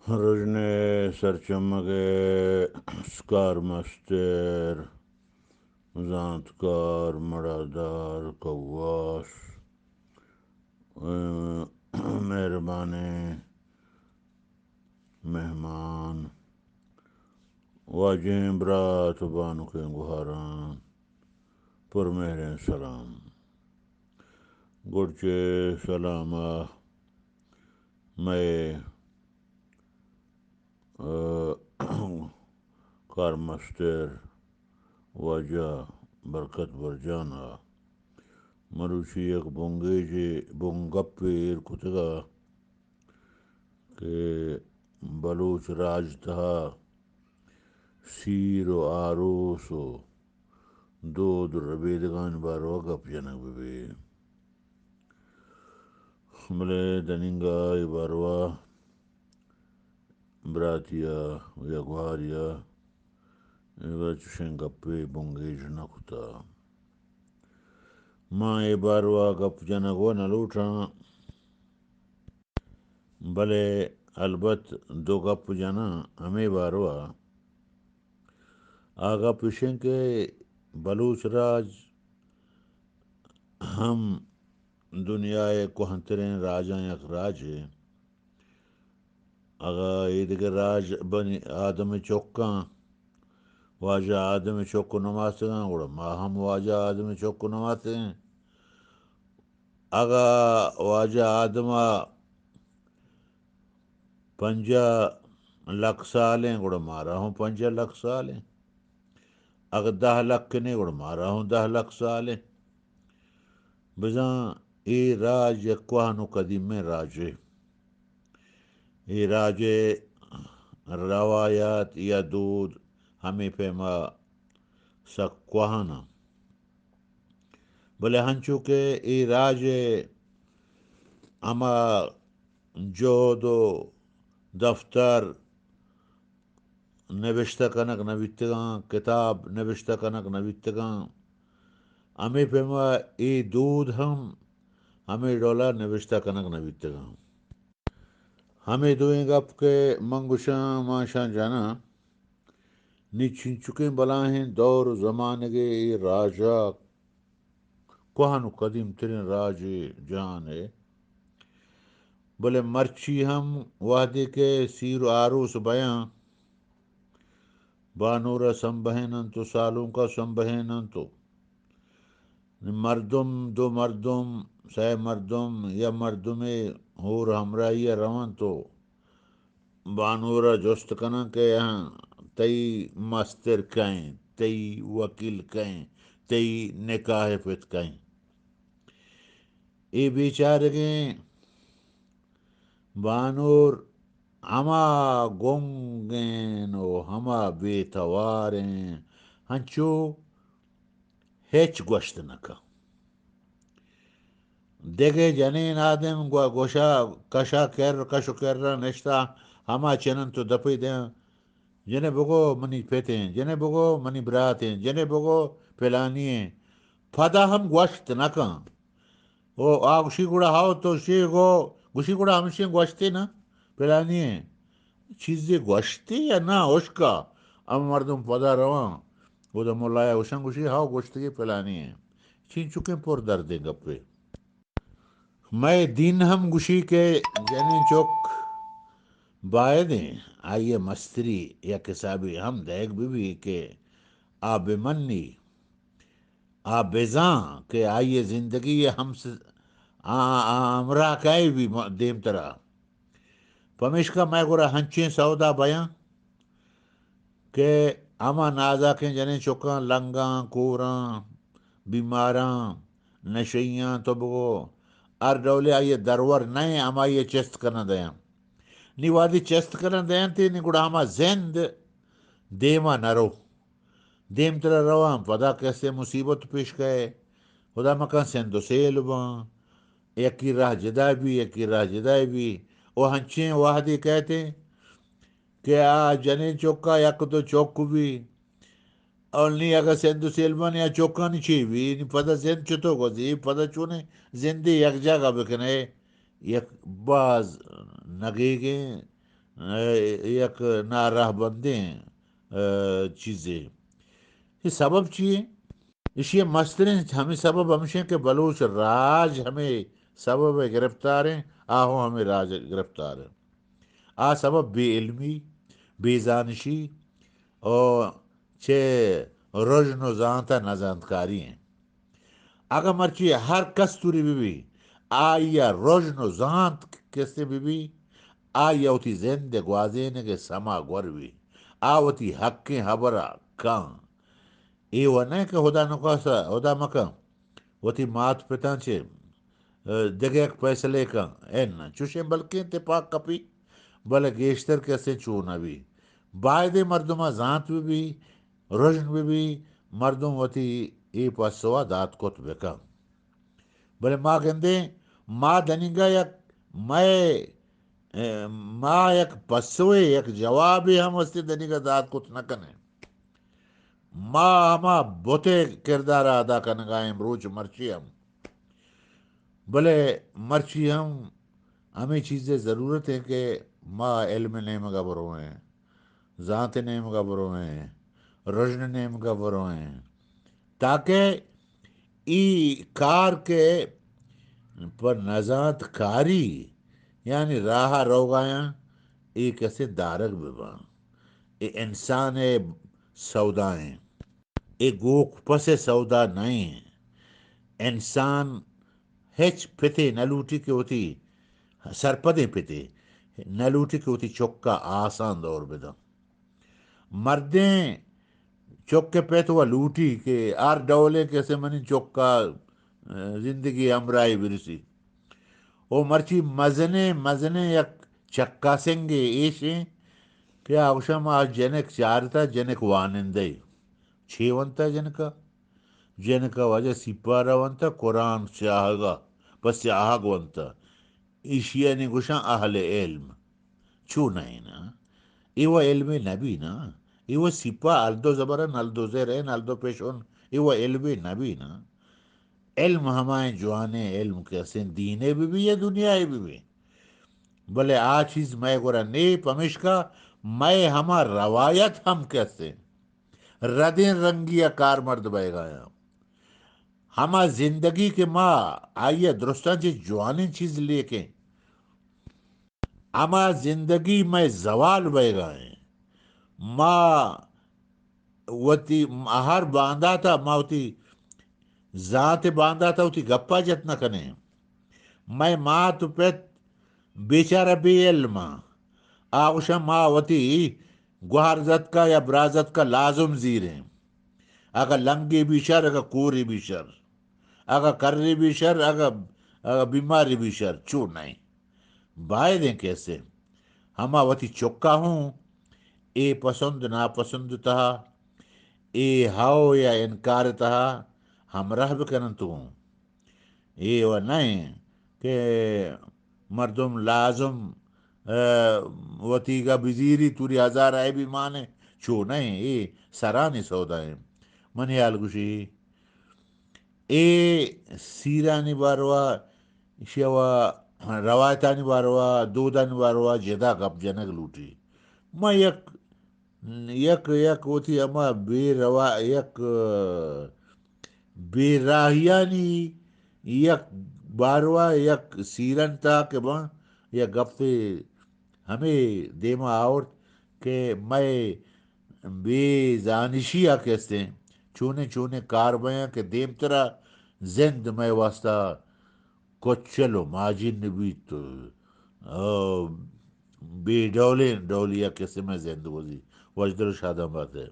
رجنے سرچمگے سکار مستر زانتکار مڑادار کواس مہربان مہمان واجیں برات بانو کے گہاران پر مہر سلام گرچے سلامہ میں کار مستر واجہ برکت برجانا مروچی یک بونگے بونگپیر کتگا کہ بلوچ راج تہا سیر و آروس و دود ربیدگان بارو گپ جنگ بے بلے دننگا باروا براتیا یا گواریا چشن گپے بونگے جنکتا ماں باروا گپ جنگ و نلوٹا بلے البت دو گپ جنا ہمیں باروا آگا پشن کے بلوچ راج ہم دنیا کوہنترین راجاں یک راج اگا عید کے راج بنی آدم چوکاں واجہ آدم چوک نماسگاں گوڑا ما ہم واجہ آدم چوک نماتے ہیں اگا واجہ آدمہ پنجہ لکھ سالیں گوڑا مارا ہوں 5 لکھ سالیں اگر 10 لکھ نہیں گوڑا مارا ہوں 10 لکھ سالیں بزاں ای راج کوہنو قدیم میں راجے ای راجے روایات یا دود ہمیں پیما سک کوہانا بلے ہنچو کہ ای راجے اما جہد و دفتر نوشتہ کنک نویتگاں کتاب نوشتہ کنک نویتگاں ہمیں پیما ای دود ہم ہمیں ڈولا نوشتہ کنک نویتگاں ہمیں دوئیں گپ کے منگوشاں ماشاں جانا نی چنچکیں بلاہیں دور زمانگے ای راجا کوہنو قدیم ترین راج جہان ہے بلے مرچی ہم وحدے کے سیر و آروس بیاں بانورا سنبہینن تو سالوں کا سنبہینن تو مردم دو مردم سہ مردم یا مردم ہور ہمراہی روان تو بانورا جست کنن کے یہاں تئی مستر کہیں تئی وکیل کہیں تئی نکاح پت کہیں ای بیچارگیں بانور ہما گونگین و ہما بے تواریں ہنچو ہیچ گوشت نکا دیگے جنین آدم گوشا کشا کشو کر نشتا ہما چنن تو دپی دیں جنہیں بگو منی پیتیں جنہیں بگو منی براتیں جنہیں بگو پلانی ہیں پدا ہم گوشت نکاں او گوشی گوڑا ہاو تو شی گو گوشی گوڑا ہمشیں گوشتے نا پلانی ہیں چیزیں گوشتے یا نا اوشکا ام مردم پدا رواں وہ دا مولایا اوشن گوشی ہاو گوشتگی پلانی ہیں چین چکیں پر دردیں گپے میں دین ہم گوشی کے جنین چوک بائے دیں آئیے مستری یا کسابی ہم دیکھ بھی کہ آب منی آب بیزاں کہ آئیے زندگی ہم سے امراہ کئی بھی دیم ترا پمیشکا میں گورا ہنچیں سودا بیاں کہ اما نازا کے جنین چوکاں لنگاں کوراں بیماراں نشیاں تو بگو ار ڈولے آئیے درور نئے ہم آئیے چست کرنا دیاں نی وادی چست کرنا دیاں تی نی گوڑا ہما زند دیما نرو دیم ترا رواں پدا کیسے مصیبت پیش گئے خدا مکان سندو سیل باں یکی راہ جدائی بھی یکی راہ جدائی بھی وہ ہنچیں واحدی کہتے کہ جنین چوکا یک تو چوک بھی اور نی اگر سندو سیلمان یا چوکا نہیں چھی بھی نی پدا زند چتو گو دی پدا چونے زندی یک جگہ بکنے یک باز نگے گیں یک ناراہ بندیں چیزیں یہ سبب چیئے اس یہ مستریں ہمیں سبب ہمشیں کہ بلوچ راج ہمیں سبب گرفتار ہیں آہو ہمیں راج گرفتار ہیں آ سبب بے علمی بے زانشی اور چھ رجن و زانتا نزانتکاری ہیں اگر مرچی ہر کستوری بھی آیا رجن و زانت کسے بھی آیا ہوتی زند گوازین کے سما گور بھی آوتی حقیں حبرہ کان ای و نہیں کہ خدا نقاصا خدا مکان وتی مات پتا چھے دگیک فیصلے کا این چوشیں بلکہ اتفاق کپی بلے گیشتر کیسے چونا بھی بائدے مردمہ زانت بھی رجن بھی مردم وتی ای پسوا دات کت بکا بلے ماں گندے ماں دنگا یک میں ماں یک پسوے یک جوابی ہم وستی دنگا دات کت نہ کنے ماں ہما بوتے کردار ادا کنگائیں بروچ مرچی ہم بلے مرچی ہم ہمیں چیزیں ضرورت ہے کہ ماں علم نیم کا برو ہیں ذات نیم کا برو ہیں رجن نیم کا برو ہیں تاکہ ای کار کے پر نزانت کاری یعنی راہ روگایاں ای کیسے دارگ بباں ای انسان سودائیں ای گوک پس سودا نہیں انسان ہچ پتے نہ لوٹی کے ہوتی سرپدیں پتے نہ لوٹی کے ہوتی چکا آسان دور بدا مردیں چوک کے پیت ہوا لوٹی کہ آر ڈولے کیسے منی چوکا زندگی امرائی برسی او مرچی مزنے یک چکا سنگے ایشیں کہ آوشم آج جنک چارتا جنک وانندے چھیونتا جنکا جنکا وجہ سپارا ونتا قرآن سیاہگا پس سیاہگ ونتا ایشیا نے گوشا اہل علم چو نہیں نا ایوہ علم نبی نا ایوہ سپا الدو زبرن الدو زیرین الدو پیشون ایوہ علم نبی نا علم ہمائیں جوانے علم کیسے دینے بھی ہے دنیا بھی بلے آ چیز میں گورا نی پمشکا میں ہما روایت ہم کیسے ردین رنگیا کار مرد بے گایا ہما زندگی کے ماں آئیے درستان جی جوانی چیز لے کے ہما زندگی میں زوال بے گائے ماں وتی ہر باندھا تھا ماں ہوتی ذات باندھا تھا ہوتی گپا جت نہ کنے میں ماں تو پیت بیچارہ بے علم آغشا ماں وتی گوہرزت کا یا برازت کا لازم زیر ہیں اگر لنگی بھی شر اگر کوری بھی شر اگر کرری بھی شر اگر بیماری بھی شر چو نہیں بائے دیں کیسے ہما وتی چکا ہوں اے پسند ناپسند تہا اے ہاؤ یا انکار تہا ہمراہ بکنن تو ہوں اے و نہیں کہ مردم لازم وتی کا بزیری توری ہزار آئے بھی مانے چو نہیں اے سرانی سودائیں منیال گوشی اے سیرانی باروا شیوا روایتانی باروا دودانی باروا جدا گپ جنگ لوٹی میں یک ہوتی اما یک بے راہیانی یک باروا یک سیرن تا کہ بن یا گپے ہمیں دیما آورت کہ میں بے زانشیا کہتے ہیں چونے چونے کار بیاں کہ دیم ترا زند میں واسطہ کچلو ماجن بھی تو بے ڈولے ڈولیا کیسے میں زند وزی وجدر شادہ بات ہے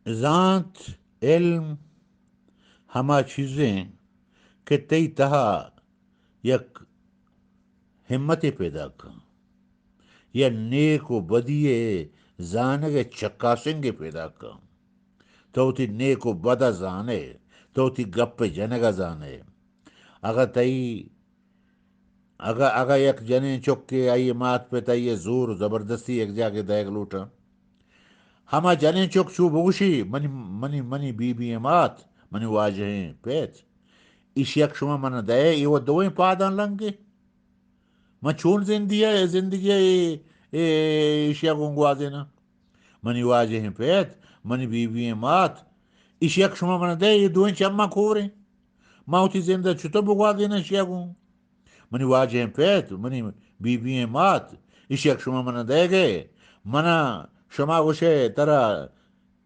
ذات علم ہما چیزیں کہ تی تہا یک ہمت پیدا کر یا نیک و بدیے زانگ چکاسنگ پیدا کر تو تی نیک و بدا زانے تو تی گپ جنگا زانے اگر تئی اگر یک جنے چک کے آئیے مات پہ تائیے زور زبردستی ایک جا کے دیگ لوٹا ہما جنے چک چو بوشی منی بی بی مات منی واجہیں پیت اس یک شما من دے یہ دوئیں پادان لنگے ما چون زندگی ایشیا گنگوازینا منی واجه پیت منی بیبی مات ایشیا شما من ده دوین چم ما کوری ماوتی زنده چطور بگوازینا ایشیا گون منی واجه پیت منی بیبی مات ایشیا شما من ده منا شما گوشه ترا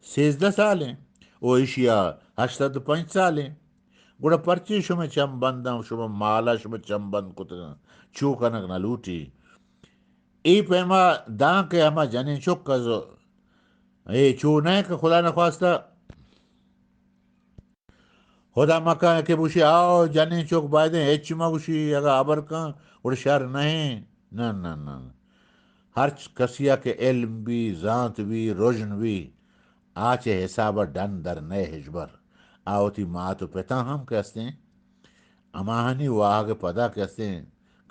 13 ساله و ایشیا 85 ساله گوڑا پرچی شما چم بندم شما مالا شما چم بند کتنا چو کنک نلوٹی ای پیما دان که اما جنین چک کزو ای چو نه که خدا نخواسته خدا مکان که بوشی آو جنین چک بایدن هیچی ما بوشی اگه عبر کن اور شر نہیں نه نه نه ہر کسیا کے علم بھی ذات بھی روشن بھی آچے حساب ڈن در نئے ہجبر آوتی ماں تو پتا ہم کہتے ہیں اماہنی واہ پدا کہتے ہیں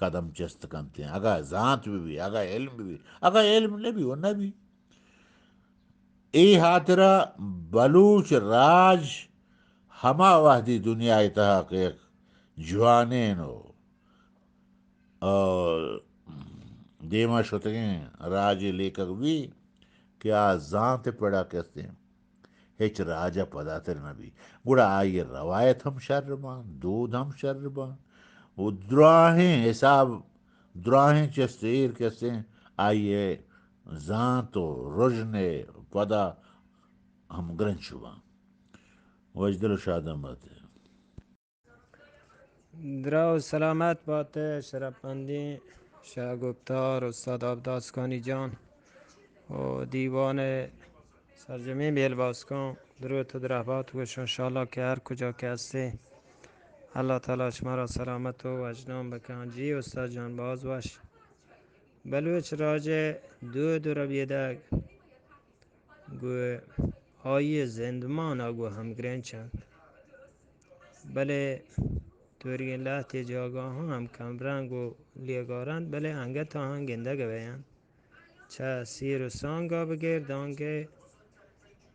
قدم چست کنتے ہیں اگا ذات بھی اگا علم بھی اگا علم نے بھی وہ نہ بھی ای حاطرہ بلوچ راج ہما وحدی دنیا تحقیق جوانین اور دیما شتگیں راج لیکک بھی کیا ذات پڑا کہتے ہیں ہچ راجہ پداتر نبی گڑا آئیے روایت ہم شربان دود ہم شربان وہ دراہیں حساب دراہیں چستیر کہتے ہیں آئیے ذات و رجن پدا ہم گرن شبان وجدل و شادم باتے درا و سلامت باته شرفمندی شاگفتار استاد آبداسکانی جان و دیوان سرجمین بیل باسکان درود و درهبات گوش انشاءالله که هر کجا که هستی الله تعالی شما را سلامت و وجنان بکنجی استاد جان باز باش بلوچ راج دو را بیدگ گو آیه زندمان گو همگرین چند بله توری لحت جاگاه هم کمرنگ و لیگارند بله انگه تا هم گنده گویند چه سیر و سانگا بگیر دانگه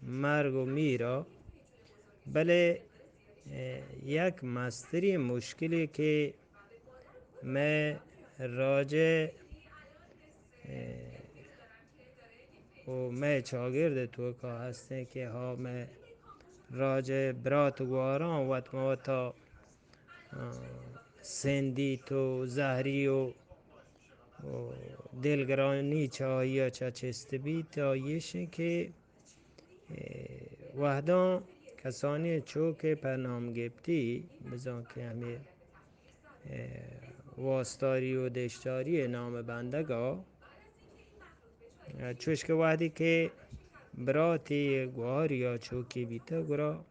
مرگ و میرا بله یک مستری مشکلی که میں راجع و میں چاگرد تو که هسته که ها میں راجع برات گواران وقت موتا سندی تو زهری و دلگرانی چایی چه چست بی تا یشن که وحدان کسانی چوک پرنام گبتی بزن که همه واستاری و دشتاری نام بندگا چوش که وحدی که براتی گوار یا چوکی بیتا گرا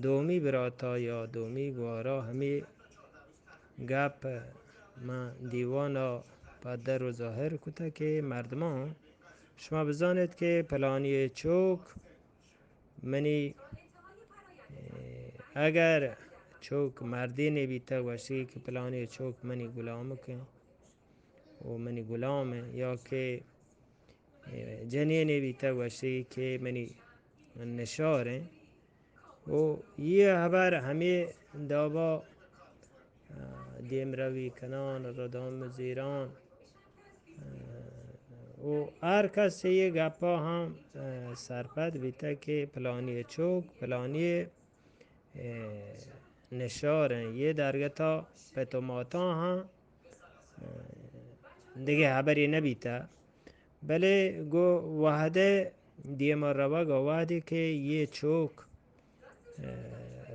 دومی براتا یا دومی گوارا همه گپ من دیوانا پدر و ظاهر کتا که مردمان شما بزانید که پلانی چوک منی اگر چوک مردی نبیتا باشی که پلانی چوک منی غلام کن و منی غلام یا که جنی نبیتا باشی که منی نشاره و یه خبر همه دابا دیم روی کنان ردام زیران و هر کس یه گپا هم سرپد بیتا که پلانی چوک پلانی نشارن یه درگه تا پتوماتا هم دیگه خبری نبیتا بله گو وحده دیم روا گو وحده که یه چوک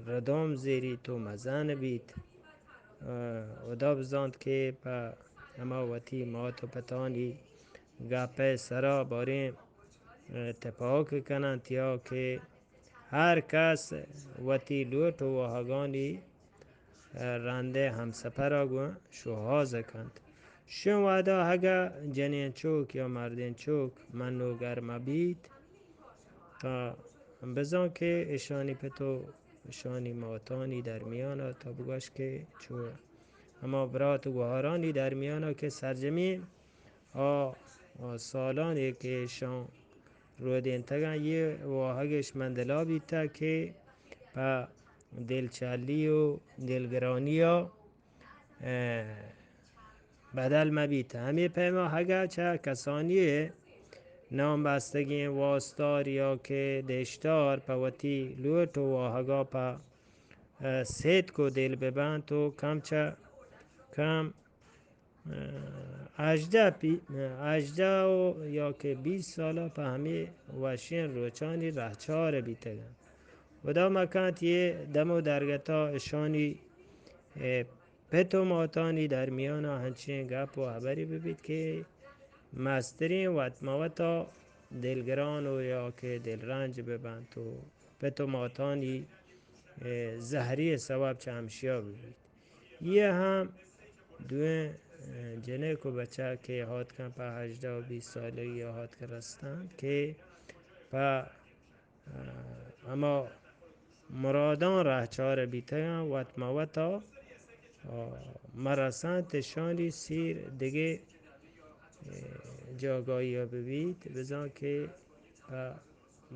ردام زیری تو مزن بیت و دا بزاند که با اما وطی مات و پتانی گپه سرا باریم اتفاق کنند یا که هر کس وطی لوت و وحگانی رنده همسپر آگو شوهاز کند شون وعدا هگا جنین چوک یا مردین چوک منو گرم بید تا بزن که اشانی پتو اشانی ماتانی در میانا تا بگوش که چو اما برات و گوهرانی در میانا که سرجمین سالانی که شان رو دین تگن یه واهگش مندلا بیتا که با دلچلی و دلگرانی ها بدل مبیت همی پیما هگه چه کسانیه نام بستگی واستار یا که دشتار پوتی لوت و هگا پا سید کو دل ببند تو کم چه کم اجده و یا که 20 ساله پا همی وشین روچانی رهچار بیتگن و دا مکانت یه دم و درگتا اشانی پتو ماتانی در میان هنچین گپ و حبری ببید که مسترین وطموتا دلگران و یا که دلرنج ببند تو پتو ماتانی زهری سواب چه همشیا ببید یه هم دوی جنه کو بچه که هات کن پا 18 و 20 سالگی یا هات کن رستند که پا اما مرادان رهچار بیتگن وطموتا مرسان تشانی سیر دیگه جاگاهی ها ببید بزن که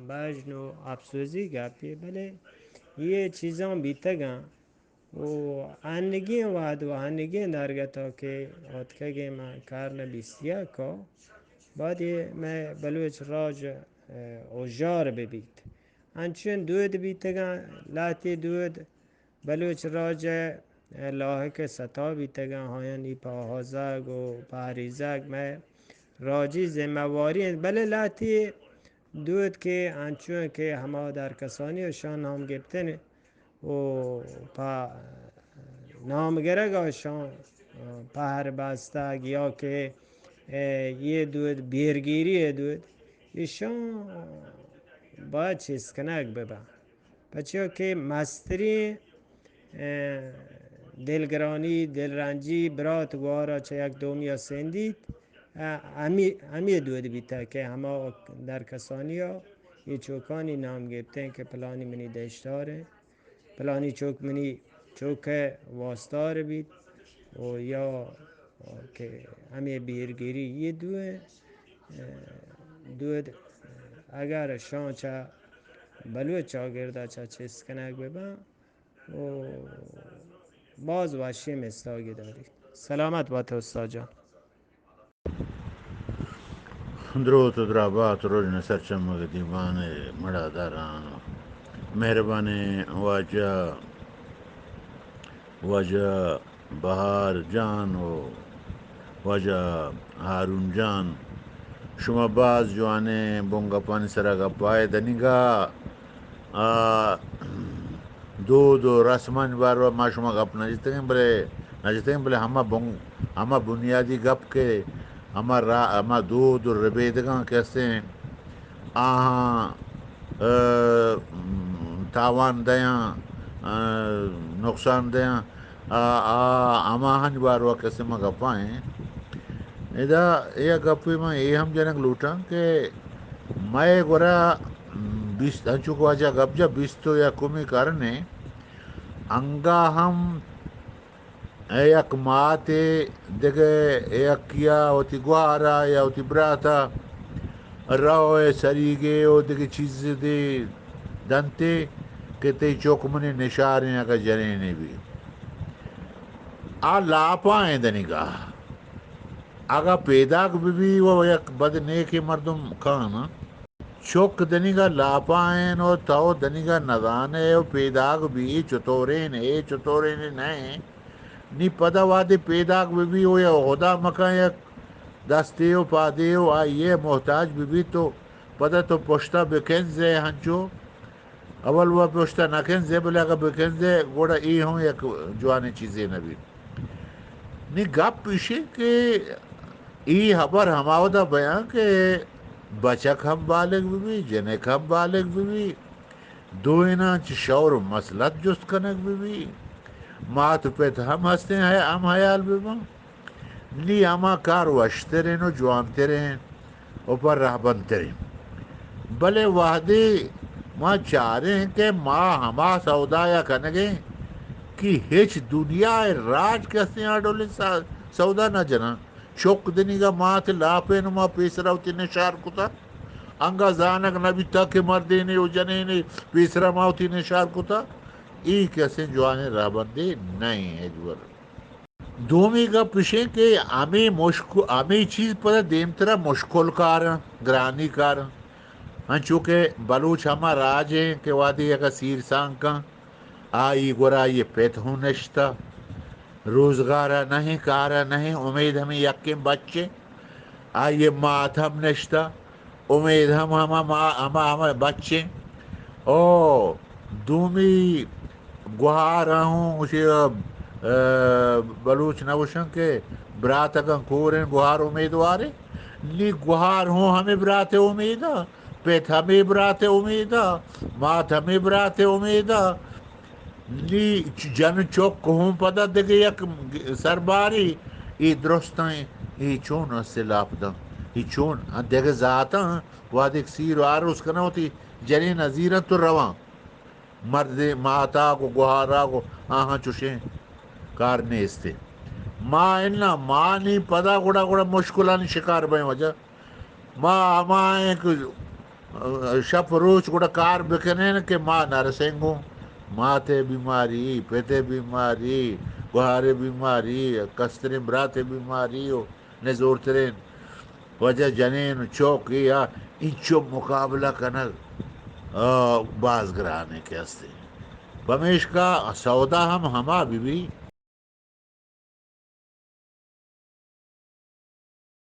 بجن و افسوزی گپی بله یه چیزان بیتگن و هنگی وعد و هنگی درگتا که آتکه من کارن بیستیا که بعد من بلوچ راج اوجار ببید انچون دود بیتگن لاتی دود بلوچ راج لاحق ستا بیتگن هایانی پا هازگ و پاریزگ من راجی زمواری بله لاتی دود که انچون که همه در کسانی و شان نام گرفتن و پا نامگرگ شان پهر بستگ یا که یه دود بیرگیری دود ایشان باید چیز کنک ببن بچه که مستری دلگرانی دلرنجی برات گوارا چه یک دوم یا سندید همی دود بیتا که همه در کسانی ها یه چوکانی نام گرفتن که پلانی منی دشتاره پلانی چوک منی چوک واستار بید و یا که همی بیرگیری یه دود اگر شان چه بلو چاگرده چه چیز کنک ببن و باز وشی مستاگی داری سلامت با تو استاد جان درود و درابات روز نسر چمک دیوان مڑا داران مهربانی واجه بهار جان و واجه هارون جان شما باز جوانه بونگا پانی سرا گپای دنیگا دو رسمان بار ما شما گپ نجتیم بله همه بنیادی گپ که همه دو ربیدگان کسے آہاں تاوان دیاں نقصان دیاں اما ہنج باروا کیسے ما گپائیں ادا یہ گپی میں یہ ہم جنک لوٹاں کہ میں گورا بیست ہنچو کو آجا گپ جا بیستو یا کمی کرنے انگا ہم یک ماتے دیگه یک کیا ہوتی گوارا یا ہوتی براتا راوے سریگے او دیگه چیز دے دنتے کہ تے چوکمنی نشاریں اگا جنینے بھی لاپائیں دنگا اگا پیداک بھی وہ یک بد نیکی مردم کانا چوک دنگا لاپائیں او تاو دنگا ندانے او پیداک بھی چطورین نہیں نی پدا وادی پیداک بھی ہو یا خدا مکان یک دستیو پادیو آئیے محتاج بھی تو پدا تو پشتا بکنزے ہنچو اول وہ پشتا نکنزے بلے اگر بکنزے گوڑا ای ہوں یک جوانی چیزیں نبی نی گپ پیشے کہ ای حبر ہماو دا بیان کہ بچک ہم بالغ بھی جنک ہم بالغ بھی دوینا چی شور مسلط جست کنک بھی مات پیت ہم ہستے ہیں ہم حیال بھی نی اما کار وشترین و جوانترین اوپر رہبنترین بلے وحدی ما چاریں کہ ما ہما سودایا کنگیں کہ ہیچ دنیا راج کسی آڈولی سودا نہ جنا چوک دنی گا مات لاپے نما پیسرا ہوتی نشار کتا انگا زانک نبی تک مردینی و جنینی پیسرا ما ہوتی نشار کتا ای کسی جوانے رہبندی نہیں ہے جور دومی کا پیشے کہ ہمیں چیز پر دیم طرح مشکل کار گرانی کار ہاں چونکہ بلوچ ہما راج ہیں کہ وادی اگر سیر سانگ کا آئی گورا یہ پیت ہوں نشتا روزگارہ نہیں کارا نہیں امید ہمیں یقین بچے آئیے ماتم نشتا امید ہم بچے او دومی گہار ہوں اسی بلوچ نوشن کے برات اگن کورن گہار امیدوار نی گہار ہوں ہمیں برات امیدا پیت ہمیں برات امیدا مات ہمیں برات امیدا نی جن چوک ہوں پتہ دیکھ یک سرباری ای درستیں ای چون سلاپ دن ای چون دیکھ ذاتا واد ایک سیر و عروس کنا ہوتی جنی نظیرن تو رواں مرد ماتا کو گہارا کو آہاں چوشیں کار نیستے ماں اننا ماں نہیں پدا گوڑا گوڑا مشکلانی شکار بہیں وجہ ماں ہماں ایک شپ روچ گوڑا کار بکنے کہ ماں نرسنگوں ماں تے بیماری پیتے بیماری گہارے بیماری کسترین براتے بیماری ہو نزورترین وجہ جنین چوک یا انچو مقابلہ کنگ باز گرانے کے ہستے بمیش کا سودا ہم ہما بھی